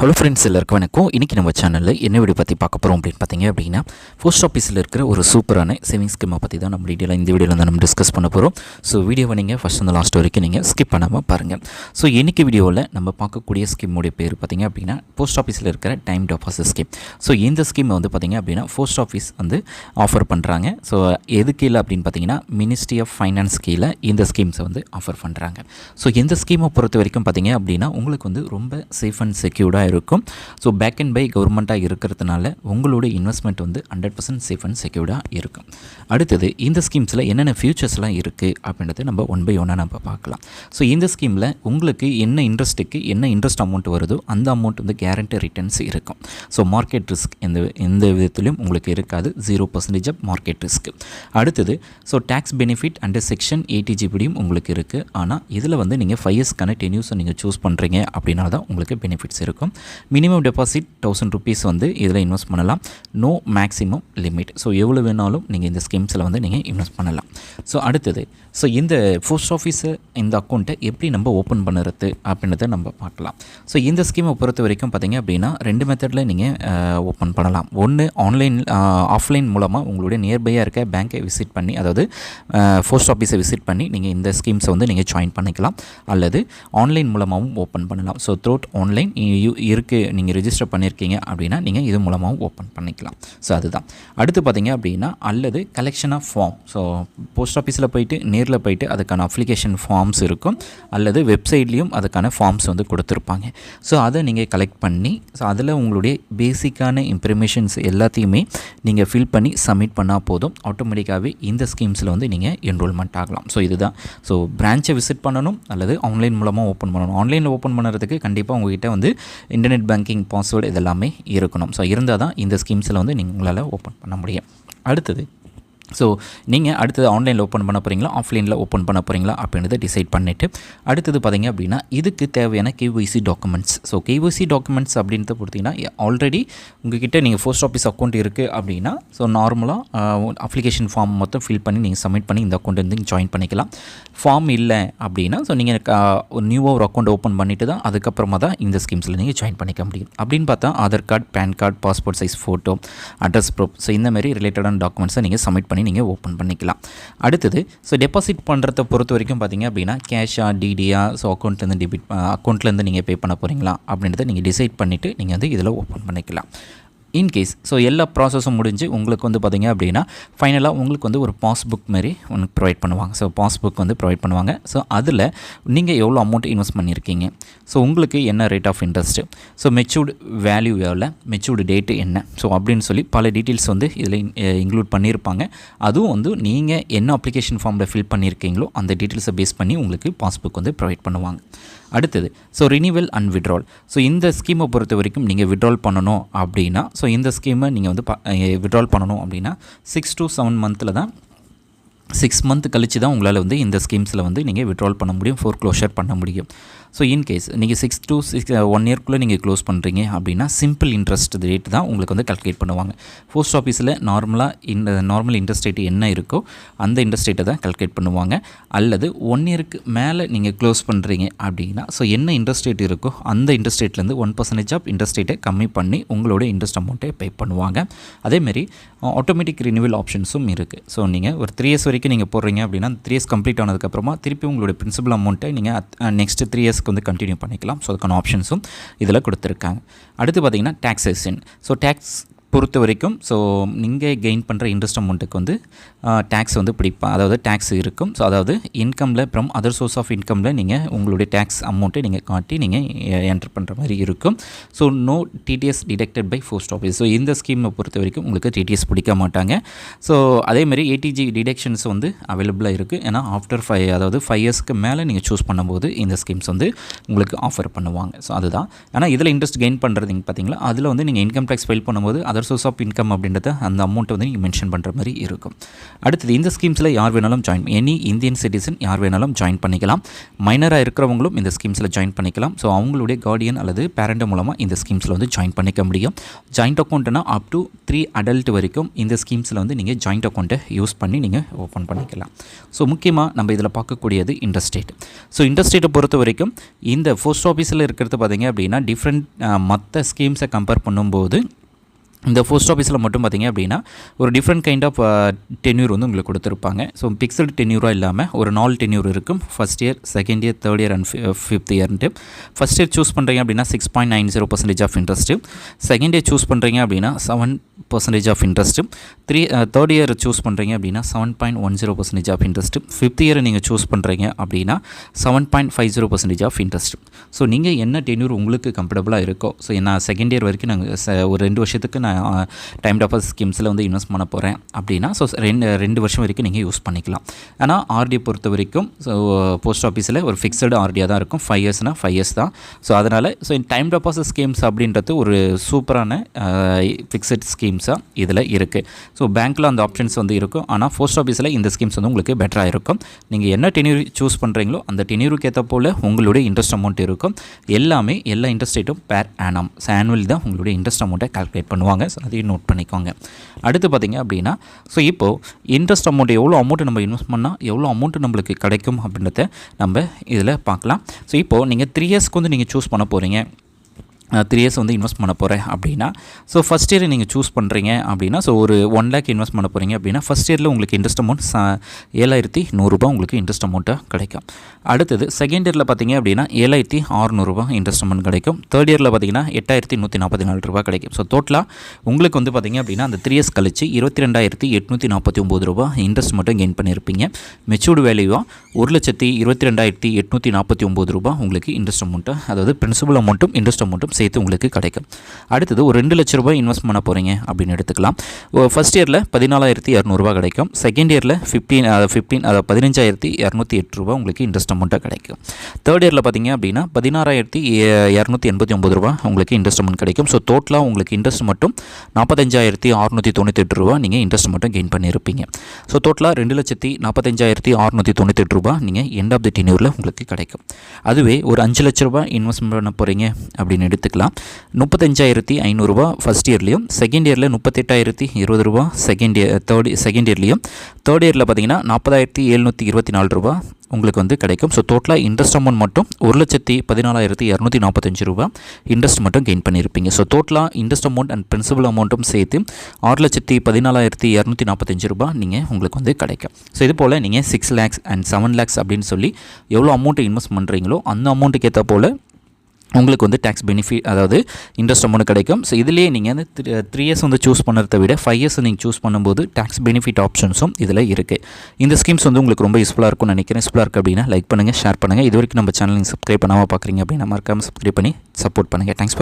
Hello friends, எல்லாருக்கும் வணக்கம். இன்றைக்கி நம்ம சேனலில் என்ன வீடியோ பற்றி பார்க்க போகிறோம் அப்படின்னு பார்த்தீங்க அப்படின்னா, போஸ்ட் ஆஃபீஸில் இருக்கிற ஒரு சூப்பரான சேவிங்ஸ் ஸ்கீமை பற்றி தான் நம்ம டீட்டெயிலாக இந்த வீடியோவில் வந்து நம்ம டிஸ்கஸ் பண்ண போகிறோம். ஸோ வீடியோவை நீங்கள் ஃபஸ்ட் வந்து லாஸ்ட் வரைக்கும் நீங்கள் ஸ்கிப் பண்ணாமல் பாருங்கள். ஸோ இன்றைக்கி வீடியோவில் நம்ம பார்க்கக்கூடிய ஸ்கீமுடைய பேர் பார்த்திங்க அப்படின்னா போஸ்ட் ஆஃபீஸில் இருக்கிற டைம் டெபாசிட் ஸ்கீம். ஸோ இந்த ஸ்கீமை வந்து பார்த்திங்க அப்படின்னா போஸ்ட் ஆஃபீஸ் வந்து ஆஃபர் பண்ணுறாங்க. ஸோ எது கீழே அப்படின்னு பார்த்தீங்கன்னா மினிஸ்ட்ரி ஆஃப் ஃபைனான்ஸ் கீழே இந்த ஸ்கீம்ஸை வந்து ஆஃபர் பண்ணுறாங்க. ஸோ இந்த ஸ்கீமை பொறுத்த வரைக்கும் பார்த்திங்க அப்படின்னா உங்களுக்கு வந்து ரொம்ப சேஃப் அண்ட் செக்யூர்டாக இருக்கும். ஸோ பேக் அண்ட் பை கவர்மெண்ட்டாக இருக்கிறதுனால உங்களோட இன்வெஸ்ட்மெண்ட் வந்து 100% சேஃப் அண்ட் செக்யூர்டாக இருக்கும். அடுத்தது இந்த ஸ்கீம்ஸில் என்னென்ன ஃபியூச்சர்ஸ்லாம் இருக்குது அப்படின்றத நம்ம ஒன் பை ஒன்னாக நம்ம பார்க்கலாம். ஸோ இந்த ஸ்கீமில் உங்களுக்கு என்ன இன்ட்ரெஸ்ட் அமௌண்ட் வருதோ அந்த அமௌண்ட் வந்து கேரண்டி ரிட்டர்ன்ஸ் இருக்கும். ஸோ மார்க்கெட் ரிஸ்க் எந்த விதத்துலையும் உங்களுக்கு இருக்காது. 0% ஆஃப் மார்க்கெட் ரிஸ்க். அடுத்தது so tax benefit under section 80 உங்களுக்கு இருக்குது. ஆனால் இதில் வந்து நீங்கள் 5 இயர்ஸ்க்கான டென்யூஸை நீங்கள் சூஸ் பண்ணுறீங்க அப்படின்னா தான் உங்களுக்கு பெனிஃபிட்ஸ் இருக்கும். மினிமம் டெபாசிட் 1000 rupees வந்து இதில் இன்வெஸ்ட் பண்ணலாம். No maximum limit. ஸோ எவ்வளோ வேணாலும் நீங்கள் இந்த ஸ்கீம்ஸில் வந்து நீங்கள் இன்வெஸ்ட் பண்ணலாம். ஸோ அடுத்தது ஸோ இந்த போஸ்ட் ஆஃபீஸை இந்த அக்கௌண்ட்டை எப்படி நம்ம ஓப்பன் பண்ணுறது அப்படின்றத நம்ம பார்க்கலாம். ஸோ இந்த ஸ்கீமை பொறுத்த வரைக்கும் பார்த்திங்க அப்படின்னா 2 மெத்தடில் நீங்கள் ஓப்பன் பண்ணலாம். ஒன்று ஆஃப்லைன் மூலமாக உங்களுடைய நியர்பையாக இருக்க பேங்க்கை விசிட் பண்ணி, அதாவது போஸ்ட் ஆஃபீஸை விசிட் பண்ணி நீங்கள் இந்த ஸ்கீம்ஸை வந்து நீங்கள் ஜாயின் பண்ணிக்கலாம். அல்லது ஆன்லைன் மூலமாகவும் ஓப்பன் பண்ணலாம். ஸோ த்ரூட் ஆன்லைன் நீங்கள் ரிஜிஸ்டர் பண்ணியிருக்கீங்க அப்படின்னா நீங்கள் இது மூலமாகவும் ஓப்பன் பண்ணிக்கலாம். ஸோ அதுதான். அடுத்து பார்த்திங்க அப்படின்னா அல்லது collection of form. So post ஆஃபீஸில் போயிட்டு நேரில் போயிட்டு அதுக்கான அப்ளிகேஷன் ஃபார்ம்ஸ் இருக்கும். அல்லது வெப்சைட்லேயும் அதுக்கான ஃபார்ம்ஸ் வந்து கொடுத்துருப்பாங்க. ஸோ அதை நீங்கள் கலெக்ட் பண்ணி ஸோ அதில் உங்களுடைய பேசிக்கான இன்ஃபர்மேஷன்ஸ் எல்லாத்தையுமே நீங்கள் ஃபில் பண்ணி சப்மிட் பண்ணால் போதும். ஆட்டோமேட்டிக்காகவே இந்த ஸ்கீம்ஸில் வந்து நீங்கள் என்ரோல்மெண்ட் ஆகலாம். ஸோ இதுதான். ஸோ பிரான்ச்சை விசிட் பண்ணணும் அல்லது ஆன்லைன் மூலமாக ஓப்பன் பண்ணணும். ஆன்லைனில் ஓப்பன் பண்ணுறதுக்கு கண்டிப்பாக உங்கள்கிட்ட வந்து இன்டர்நெட் பேங்கிங் பாஸ்வேர்டு இதெல்லாமே இருக்கணும். ஸோ இருந்தால் தான் இந்த ஸ்கீம்ஸில் வந்து உங்களால் ஓப்பன் பண்ண முடியும். அடுத்தது ஸோ நீங்கள் அடுத்தது ஆன்லைனில் ஓப்பன் பண்ண போகிறீங்களா ஆஃப்லைனில் ஓப்பன் பண்ண போகிறீங்களா அப்படின்றத டிசைட் பண்ணிவிட்டு அடுத்தது பார்த்திங்க அப்படின்னா இதுக்கு தேவையான KYC documents. So KYC documents அப்படின்றத பொறுத்திங்கன்னா ஆல்ரெடி உங்கள்கிட்ட நீங்கள் போஸ்ட் ஆஃபீஸ் அக்கௌண்ட் இருக்குது அப்படின்னா ஸோ நார்மலாக அப்ளிகேஷன் ஃபார்ம் மொத்தம் ஃபில் பண்ணி நீங்கள் சப்மிட் பண்ணி இந்த அக்கௌண்ட் வந்து ஜாயின் பண்ணிக்கலாம். ஃபார்ம் இல்லை அப்படின்னா ஸோ நீங்கள் நியூவாக ஒரு அக்கௌண்ட் ஓப்பன் பண்ணிவிட்டு தான் அதுக்கப்புறமா தான் இந்த ஸ்கீம்ஸில் நீங்கள் ஜாயின் பண்ணிக்க முடியும். அப்படின்னு பார்த்தா Aadhaar card, pan card, passport size photo, address proof, so இந்த மாதிரி ரிலேட்டடான டாக்குமெண்ட்ஸை நீங்கள் சப்மிட் பண்ணி நீங்கள் ஓப்பன் பண்ணிக்கலாம். அடுத்தது ஸோ டெபாசிட் பண்ணுறத பொறுத்த வரைக்கும் பார்த்திங்க அப்படின்னா கேஷா, டிடியா, ஸோ அக்கௌண்ட்லேருந்து நீங்கள் பே பண்ண போகிறீங்களா அப்படின்றத நீங்கள் டிசைட் பண்ணிவிட்டு நீங்கள் வந்து இதில் ஓப்பன் பண்ணிக்கலாம். இன்கேஸ் ஸோ எல்லா ப்ராசஸும் முடிஞ்சு உங்களுக்கு வந்து பார்த்திங்க அப்படின்னா ஃபைனலாக உங்களுக்கு வந்து ஒரு பாஸ்புக் மாதிரி உங்களுக்கு ப்ரொவைட் பண்ணுவாங்க. ஸோ பாஸ்புக் வந்து ப்ரொவைட் பண்ணுவாங்க. ஸோ அதில் நீங்கள் எவ்வளோ அமௌண்ட் இன்வெஸ்ட் பண்ணியிருக்கீங்க, ஸோ உங்களுக்கு என்ன rate of interest, so matured value எவ்வளோ, மெச்சூர்டு டேட்டு என்ன, ஸோ அப்படின்னு சொல்லி பல டீட்டெயில்ஸ் வந்து இதில் இன்க்ளூட் பண்ணியிருப்பாங்க. அதுவும் வந்து நீங்கள் என்ன அப்ளிகேஷன் ஃபார்மில் ஃபில் பண்ணியிருக்கீங்களோ அந்த டீட்டெயில்ஸை பேஸ் பண்ணி உங்களுக்கு பாஸ்புக் வந்து ப்ரொவைட் பண்ணுவாங்க. அடுத்தது so renewal and withdrawal. So இந்த ஸ்கீமை பொறுத்த வரைக்கும் நீங்கள் விட்ரால் பண்ணணும் அப்படின்னா ஸோ இந்த ஸ்கீமை நீங்கள் வந்து விட்ரால் பண்ணணும் அப்படின்னா 6 to 7 மந்தில் தான் 6 மந்த் கழிச்சு தான் உங்களால் வந்து இந்த ஸ்கீம்ஸில் வந்து நீங்கள் விட்ரால் பண்ண முடியும், ஃபோர்க்ளோஷர் பண்ண முடியும். ஸோ இன்கேஸ் நீங்கள் 6 to 1 இயர்க்குள்ளே நீங்கள் க்ளோஸ் பண்ணுறீங்க அப்படின்னா சிம்பிள் இன்ட்ரெஸ்ட் ரேட் தான் உங்களுக்கு வந்து கால்குலேட் பண்ணுவாங்க. போஸ்ட் ஆஃபீஸில் நார்மல் இன்ட்ரெஸ்ட் ரேட் என்ன இருக்கோ அந்த இன்ட்ரெஸ்ட் ரேட்டை தான் கால்குலேட் பண்ணுவாங்க. அல்லது 1 இயருக்கு மேலே நீங்கள் க்ளோஸ் பண்ணுறீங்க அப்படின்னா ஸோ என்ன இன்ட்ரெஸ்ட் ரேட் இருக்கோ அந்த இன்ட்ரெஸ்ட் ரேட்லேருந்து 1% ஆஃப் இன்ட்ரெஸ்ட் ரேட்டை கம்மி பண்ணி உங்களோட இன்ட்ரெஸ்ட் அமௌண்ட்டை பே பண்ணுவாங்க. அதேமாரி ஆட்டோமேட்டிக் ரினியூவல் ஆப்ஷன்ஸும் இருக்குது. ஸோ நீங்கள் ஒரு 3 இயர்ஸ் வரைக்கும் நீங்கள் போடுறீங்க அப்படின்னா 3 இயர்ஸ் கம்ப்ளீட் ஆனதுக்கப்புறமா திருப்பி உங்களுடைய பிரின்சிபல் அமௌண்ட்டை நீங்கள் நெக்ஸ்ட் 3 இயர்ஸ்க்கு வந்து கண்டினியூ பண்ணிக்கலாம். ஸோ அதுக்கான ஆப்ஷன்ஸும் இதில் கொடுத்துருக்காங்க. அடுத்து பார்த்திங்கன்னா டாக்ஸேஷன். ஸோ டேக்ஸ் பொறுத்த வரைக்கும் ஸோ நீங்கள் கெயின் பண்ணுற இன்ட்ரெஸ்ட் அமௌண்ட்டுக்கு வந்து டேக்ஸ் வந்து அதாவது டேக்ஸ் இருக்கும். ஸோ அதாவது இன்கமில் ஃப்ரம் அதர் சோர்ஸ் ஆஃப் இன்கமில் நீங்கள் உங்களுடைய டேக்ஸ் அமௌண்ட்டை நீங்கள் காட்டி நீங்கள் என்டர் பண்ணுற மாதிரி இருக்கும். So no TDS detected by post office. So இந்த ஸ்கீமை பொறுத்த வரைக்கும் உங்களுக்கு டிடிஎஸ் பிடிக்க மாட்டாங்க. ஸோ அதேமாதிரி ஏடிஜி டிடெக்ஷன்ஸ் வந்து அவைலபிளாக இருக்குது. ஏன்னா ஆஃப்டர் 5 இயர்ஸ்க்கு மேலே நீங்கள் சூஸ் பண்ணும்போது இந்த ஸ்கீம்ஸ் வந்து உங்களுக்கு ஆஃபர் பண்ணுவாங்க. ஸோ அதுதான். ஆனால் இதில் இன்ட்ரெஸ்ட் கெயின் பண்ணுறதுங்க பார்த்தீங்களா, அதில் வந்து நீங்கள் இன்கம் டேக்ஸ் ஃபைல் பண்ணும்போது அதோட அதர் சோர்ஸ் ஆஃப் இன்கம் அப்படின்றத அந்த அமௌண்ட்டை வந்து நீங்கள் மென்ஷன் பண்ணுற மாதிரி இருக்கும். அடுத்தது இந்த ஸ்கீம்ஸில் யார் வேணாலும் ஜாயின், எனி இந்தியன் சிட்டிசன் யார் வேணாலும் ஜாயின் பண்ணிக்கலாம். மைனராக இருக்கிறவங்களும் இந்த ஸ்கீம்ஸில் ஜாயின் பண்ணிக்கலாம். ஸோ அவங்களுடைய கார்டியன் அல்லது பேரண்ட் மூலமாக இந்த ஸ்கீம்ஸில் வந்து ஜாயின் பண்ணிக்க முடியும். ஜாயிண்ட் அக்கௌண்ட்னா அப் டு 3 அடல்ட் வரைக்கும் இந்த ஸ்கீம்ஸில் வந்து நீங்கள் ஜாயிண்ட் அக்கௌண்ட்டை யூஸ் பண்ணி நீங்கள் ஓப்பன் பண்ணிக்கலாம். ஸோ முக்கியமாக நம்ம இதில் பார்க்கக்கூடியது இன்ட்ரெஸ்ட் ரேட். ஸோ இன்ட்ரெஸ்ட் ரேட்டை பொறுத்த வரைக்கும் இந்த போஸ்ட் ஆஃபீஸில் இருக்கிறது பார்த்திங்க அப்படின்னா டிஃப்ரெண்ட் மற்ற ஸ்கீம்ஸை கம்பேர் பண்ணும்போது இந்த போஸ்ட் ஆஃபீஸில் மட்டும் பார்த்திங்க அப்படின்னா ஒரு டிஃப்ரெண்ட் கைண்ட் ஆஃப் டென்யூர் வந்து உங்களுக்கு கொடுத்துருப்பாங்க. ஸோ பிக்சடு டென்யூராக இல்லாமல் ஒரு 4 டென்யூர் இருக்கும். First year, second year, third year and 5th இயர்ன்ட்டு. ஃபஸ்ட் இயர் சூஸ் பண்ணுறீங்க அப்படின்னா 6.90% of interest. Second year choose பண்ணுறீங்க அப்படின்னா 7% of interest. Third year choose பண்ணுறீங்க அப்படின்னா 7.10% ஆஃப் இன்ட்ரெஸ்ட்டு. 5th இயர் நீங்கள் சூஸ் பண்ணுறீங்க அப்படின்னா 7.50% ஆஃப் இன்ட்ரெஸ்ட். ஸோ நீங்கள் என்ன டென்யூர் உங்களுக்கு கம்ஃபர்டபுளாக இருக்கோ, ஸோ நான் செகண்ட் இயர் வரைக்கும் நாங்கள் ஒரு 2 வருஷத்துக்கு நான் டைம் டெபாசிட் ஸ்கீம்ஸில் வந்து இன்வெஸ்ட் பண்ண போகிறேன் அப்படின்னா ஸோ 2 வருஷம் வரைக்கும் நீங்கள் யூஸ் பண்ணிக்கலாம். ஆனால் ஆர்டியை பொறுத்த வரைக்கும் ஸோ போஸ்ட் ஆஃபீஸில் ஒரு ஃபிக்ஸடு ஆர்டியாக தான் இருக்கும். 5 இயர்ஸ்னால் 5 இயர்ஸ் தான். ஸோ அதனால் ஸோ டைம் டெபாசிட் ஸ்கீம்ஸ் அப்படின்றது ஒரு சூப்பரான ஃபிக்ஸட் ஸ்கீம்ஸாக இதில் இருக்குது. ஸோ பேங்க்கில் அந்த ஆப்ஷன்ஸ் வந்து இருக்கும். ஆனால் போஸ்ட் ஆஃபீஸில் இந்த ஸ்கீம்ஸ் வந்து உங்களுக்கு பெட்டராக இருக்கும். நீங்கள் என்ன டென்யூர் சூஸ் பண்ணுறீங்களோ அந்த டென்யூருக்கு ஏற்ற போல் உங்களுடைய இன்ட்ரெஸ்ட் அமௌண்ட் இருக்கும். எல்லா இன்ட்ரெஸ்ட் ரேட்டும் பேர் ஆனம் ஆனுவல் தான் உங்களுடைய இன்ட்ரெஸ்ட் அமௌண்ட்டை கால்குலேட் பண்ணுவாங்க. ஸோ அதையும் நோட் பண்ணிக்கோங்க. அடுத்து பார்த்திங்க அப்படின்னா ஸோ இப்போது இன்ட்ரெஸ்ட் அமௌண்ட் எவ்வளோ அமௌண்ட்டு நம்ம இன்வெஸ்ட் பண்ணால் எவ்வளோ அமௌண்ட்டு நம்மளுக்கு கிடைக்கும் அப்படின்றத நம்ம இதில் பார்க்கலாம். ஸோ இப்போது நீங்கள் 3 இயர்ஸ்க்கு வந்து நீங்கள் சூஸ் பண்ண போகிறீங்க, 3 இயர்ஸ் வந்து இன்வெஸ்ட் பண்ண போகிறேன் அப்படின்னா ஸோ ஃபஸ்ட் இயர் நீங்கள் சூஸ் பண்ணுறீங்க அப்படின்னா ஸோ ஒரு 1 lakh இன்வெஸ்ட் பண்ண போகிறீங்க அப்படின்னா ஃபஸ்ட் இயரில் உங்களுக்கு இன்ட்ரெஸ்ட் அமௌண்ட் 7,100 உங்களுக்கு இன்ட்ரெஸ்ட் அமௌண்ட்டாக கிடைக்கும். அடுத்தது செகண்ட் இயரில் பார்த்தீங்க அப்படின்னா 7,600 இன்ட்ரெஸ்ட் அமௌண்ட் கிடைக்கும். தேர்ட் இயரில் பார்த்தீங்கன்னா 8,144 கிடைக்கும். ஸோ டோட்டலாக உங்களுக்கு வந்து பார்த்திங்க அப்படின்னா அந்த 3 இயர்ஸ் கழிச்சு 22,849 இன்ட்ரெஸ்ட் மட்டும் கெயின் பண்ணியிருப்பீங்க. மெச்சூர்டு வேல்யூவாக 1,22,849 உங்களுக்கு இன்ட்ரெஸ்ட் அமௌண்ட்டு, அதாவது பிரின்சிபல் அமௌண்ட்டும் இன்ட்ரெஸ்ட் அமௌண்ட்டும் சேர்த்து உங்களுக்கு கிடைக்கும். அடுத்தது ஒரு 2 லட்ச ரூபாய் இன்வெஸ்ட் பண்ண போகிறீங்க அப்படின்னு எடுத்துக்கலாம். ஃபர்ஸ்ட் இயரில் 14,200 கிடைக்கும். செகண்ட் இயரில் 15,208 உங்களுக்கு இன்ட்ரெஸ்ட் அமௌண்ட்டாக கிடைக்கும். தேர்ட் இயரில் பார்த்தீங்க அப்படின்னா 16,289 உங்களுக்கு இன்ட்ரெஸ்ட் அமௌண்ட் கிடைக்கும். ஸோ டோட்டலாக உங்களுக்கு இன்ட்ரெஸ்ட் மட்டும் 45,698 நீங்கள் இன்ட்ரெஸ்ட் மட்டும் கெயின் பண்ணியிருப்பீங்க. ஸோ டோட்டலாக 2,45,698 நீங்கள் எண்ட் ஆஃப் தி டென்யூரில் உங்களுக்கு கிடைக்கும். அதுவே ஒரு 5 லட்ச ரூபாய் இன்வெஸ்ட் பண்ண போகிறீங்க அப்படின்னு எடுத்துக்கலாம். 35,500 ஃபஸ்ட் இயர்லையும், செகண்ட் இயரில் 38,020 செகண்ட் இயர்லையும், தேர்ட் இயரில் பார்த்தீங்கன்னா 40,724 உங்களுக்கு வந்து கிடைக்கும். ஸோ டோட்டலாக இன்ட்ரெஸ்ட் அமௌண்ட் மட்டும் 1,14,245 இன்ட்ரெஸ்ட் மட்டும் கெயின் பண்ணியிருப்பீங்க. ஸோ டோட்டலாக இன்ட்ரெஸ்ட் அமௌண்ட் அண்ட் பிரின்சிபல் அமௌண்ட்டும் சேர்த்து 6,14,245 நீங்கள் உங்களுக்கு வந்து கிடைக்கும். ஸோ இது போல் நீங்கள் 6 lakhs அண்ட் 7 lakhs அப்படின்னு சொல்லி எவ்வளோ அமௌண்ட் இன்வெஸ்ட் பண்ணுறீங்களோ அந்த அமௌண்ட்டுக்கு ஏற்ற போல் உங்களுக்கு வந்து டேக்ஸ் பெனிஃபிட், அதாவது இன்ட்ரெஸ்ட் அமௌண்ட் கிடைக்கும். ஸோ இதிலேயே நீங்கள் வந்து 3 இயர்ஸ் வந்து சூஸ் பண்ணுறதை விட 5 இயர்ஸ் நீங்கள் சூஸ் பண்ணும்போது டேக்ஸ் பெனிஃபிட் ஆப்ஷன்ஸும் இதில் இருக்குது. இந்த ஸ்கீம்ஸ் வந்து உங்களுக்கு ரொம்ப யூஸ்ஃபுல்லாக இருக்கும்னு நினைக்கிறேன். யூஸ்ஃபுல்லாக இருக்குது அப்படின்னா லைக் பண்ணுங்கள், ஷேர் பண்ணுங்கள். இது வரைக்கும் நம்ம சேனல் நீங்கள் சப்ஸ்கிரைப் பண்ணாமல் பார்க்குறீங்க அப்படின்னா மறக்காமல் சப்ஸ்கிரைப் பண்ணி சப்போர்ட் பண்ணுங்கள். Thanks for